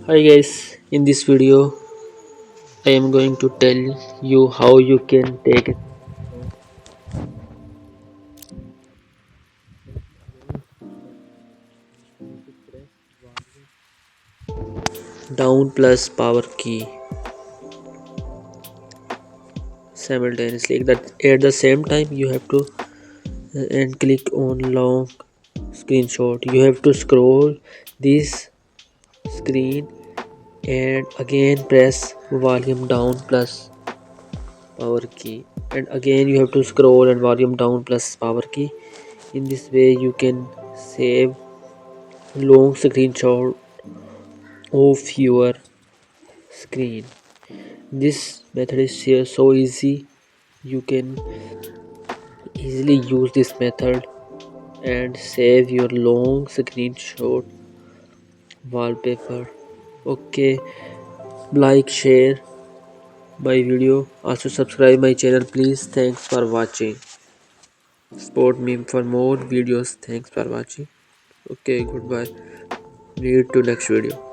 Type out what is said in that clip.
Hi guys, in this video I am going to tell you how you can take a down plus power key simultaneously. That at the same time you have to and click on long screenshot. You have to scroll this screen and again press volume down plus power key, and again you have to scroll and volume down plus power key. In this way you can save long screenshot of your screen. This method is so easy. You can easily use this method and save your long screenshot wallpaper. Okay, like, share my video, also subscribe my channel please. Thanks for watching. Support me for more videos. Thanks for watching. Okay, goodbye. Meet to next video.